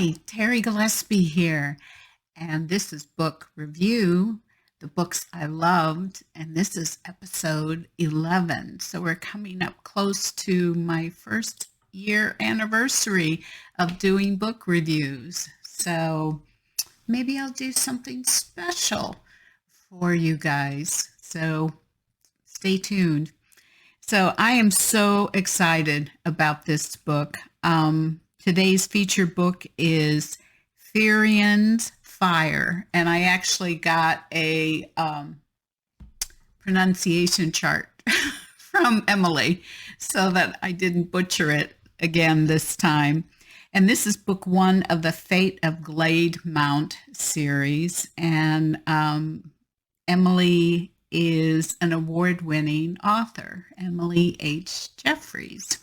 Hi, Terri Gillespie here, and this is Book Review, the books I loved, and this is episode 11. So we're coming up close to my first year anniversary of doing book reviews. So maybe I'll do something special for you guys. So stay tuned. So I am so excited about this book. Today's featured book is Fyrian's Fire, and I actually got a pronunciation chart from Emily so that I didn't butcher it again this time. And this is book one of the Fate of Glademont series, and Emily is an award-winning author, Emily H. Jeffries.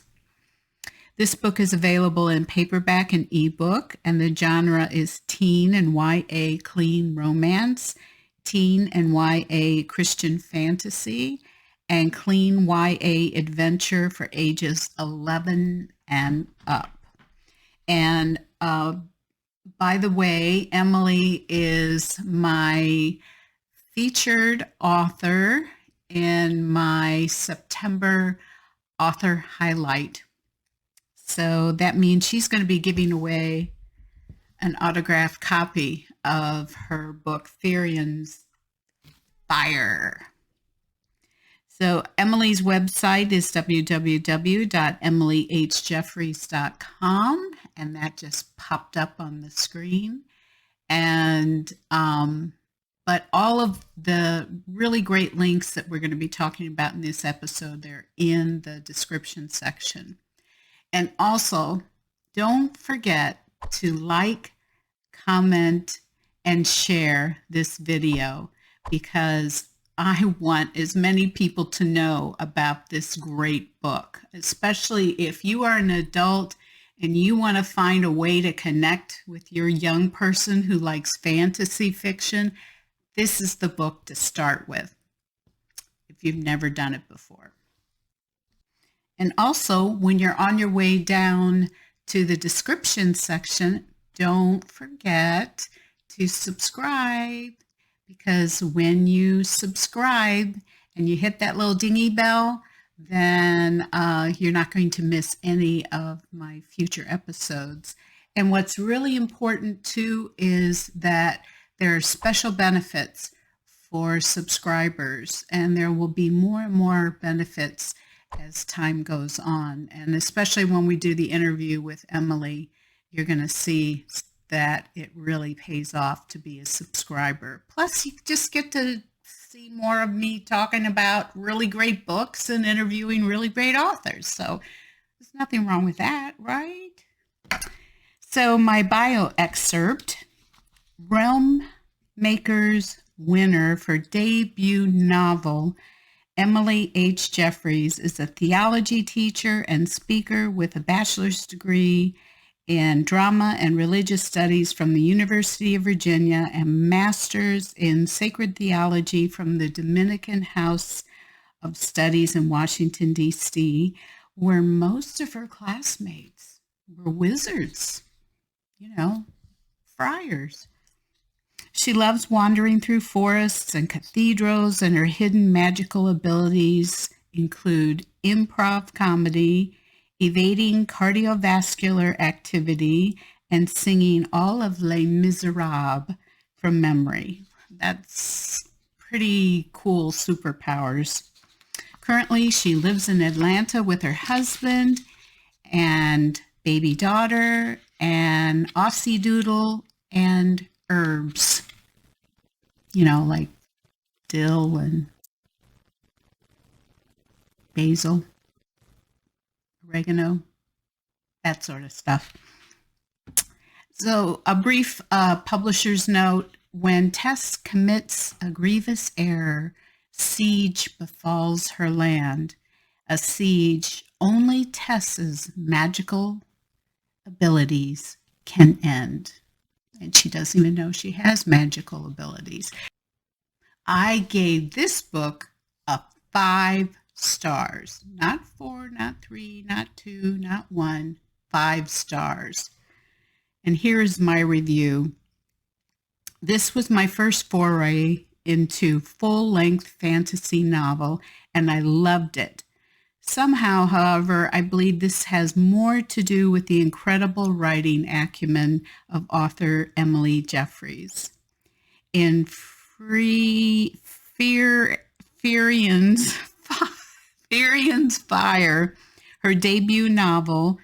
This book is available in paperback and ebook, and the genre is teen and YA clean romance, teen and YA Christian fantasy, and clean YA adventure for ages 11 and up. And by the way, Emily is my featured author in my September author highlight. So that means she's going to be giving away an autographed copy of her book, Fyrian's Fire. So Emily's website is www.emilyhjeffries.com, and that just popped up on the screen. And but all of the really great links that we're going to be talking about in this episode, they're in the description section. And also, don't forget to like, comment, and share this video because I want as many people to know about this great book, especially if you are an adult and you want to find a way to connect with your young person who likes fantasy fiction. This is the book to start with if you've never done it before. And also, when you're on your way down to the description section, don't forget to subscribe, because when you subscribe and you hit that little dingy bell, then you're not going to miss any of my future episodes. And what's really important too is that there are special benefits for subscribers, and there will be more and more benefits as time goes on. And especially when we do the interview with Emily, you're going to see that it really pays off to be a subscriber. Plus, you just get to see more of me talking about really great books and interviewing really great authors. So there's nothing wrong with that, right? So my bio excerpt, Realm Maker's winner for debut novel, Emily H. Jeffries is a theology teacher and speaker with a bachelor's degree in drama and religious studies from the University of Virginia and master's in sacred theology from the Dominican House of Studies in Washington, D.C., where most of her classmates were wizards, friars. She loves wandering through forests and cathedrals, and her hidden magical abilities include improv comedy, evading cardiovascular activity, and singing all of Les Misérables from memory. That's pretty cool superpowers. Currently, she lives in Atlanta with her husband and baby daughter and Aussie-doodle and herbs, like dill and basil, oregano, that sort of stuff. So a brief publisher's note: when Tess commits a grievous error, siege befalls her land. A siege only Tess's magical abilities can end. And she doesn't even know she has magical abilities. I gave this book a 5 stars. Not 4, not 3, not 2, not 1, 5 stars. And here's my review. This was my first foray into full-length fantasy novel, and I loved it. Somehow, however, I believe this has more to do with the incredible writing acumen of author Emily Jeffries. In Fyrian's Fire, her debut novel,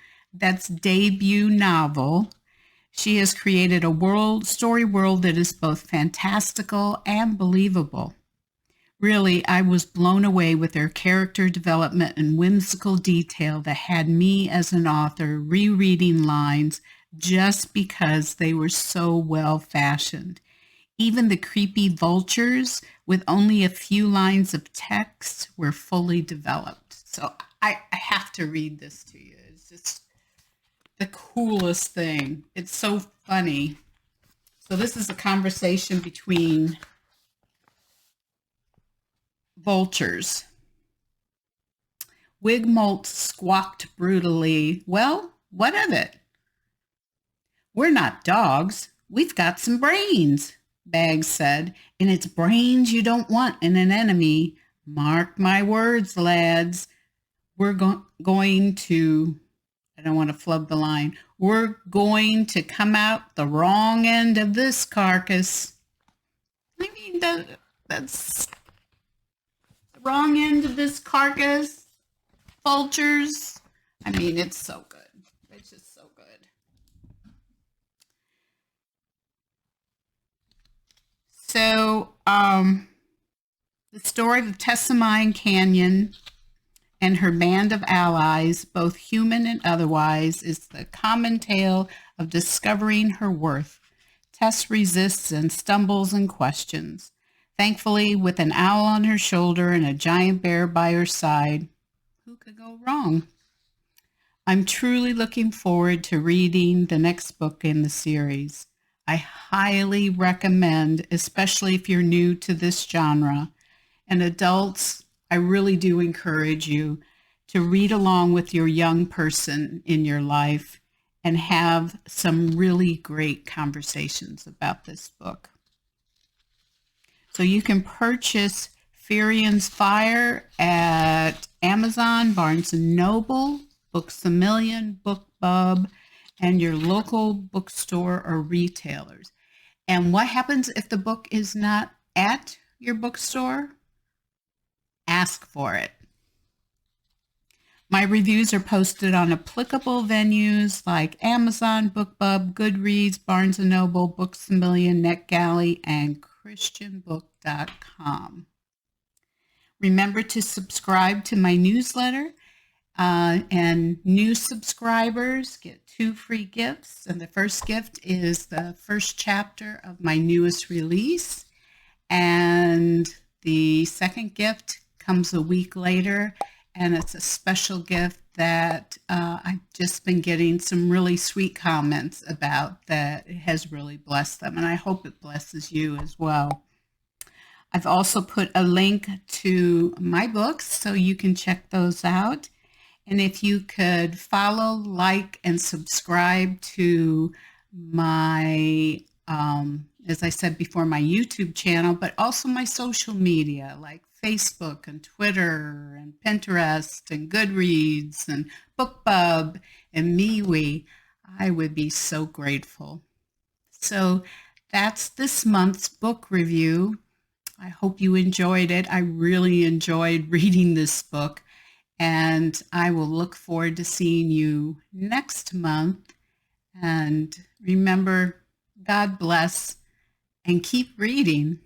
she has created a story world that is both fantastical and believable. Really, I was blown away with their character development and whimsical detail that had me as an author rereading lines just because they were so well fashioned. Even the creepy vultures with only a few lines of text were fully developed. So I have to read this to you. It's just the coolest thing. It's so funny. So this is a conversation between vultures. Wigmolt squawked brutally, "Well, what of it? We're not dogs. We've got some brains," Bags said, "and it's brains you don't want in an enemy. Mark my words, lads. We're going to, I don't want to flub the line, we're going to come out the wrong end of this carcass." I mean, that's the wrong end of this carcass. Vultures. I mean, it's so good. It's just so good. So, the story of Tessamine Canyon and her band of allies, both human and otherwise, is the common tale of discovering her worth. Tess resists and stumbles and questions. Thankfully, with an owl on her shoulder and a giant bear by her side, who could go wrong? I'm truly looking forward to reading the next book in the series. I highly recommend, especially if you're new to this genre. And adults, I really do encourage you to read along with your young person in your life and have some really great conversations about this book. So you can purchase Fyrian's Fire at Amazon, Barnes & Noble, Books A Million, BookBub, and your local bookstore or retailers. And what happens if the book is not at your bookstore? Ask for it. My reviews are posted on applicable venues like Amazon, BookBub, Goodreads, Barnes & Noble, Books A Million, NetGalley, and ChristianBook.com. Remember to subscribe to my newsletter, and new subscribers get 2 free gifts. And the first gift is the first chapter of my newest release. And the second gift comes a week later, and it's a special gift that I've just been getting some really sweet comments about that it has really blessed them, and I hope it blesses you as well. I've also put a link to my books so you can check those out. And if you could follow, like, and subscribe to my, as I said before, my YouTube channel, but also my social media like Facebook and Twitter and Pinterest and Goodreads and BookBub and MeWe, I would be so grateful. So that's this month's book review. I hope you enjoyed it. I really enjoyed reading this book, and I will look forward to seeing you next month. And remember, God bless, and keep reading.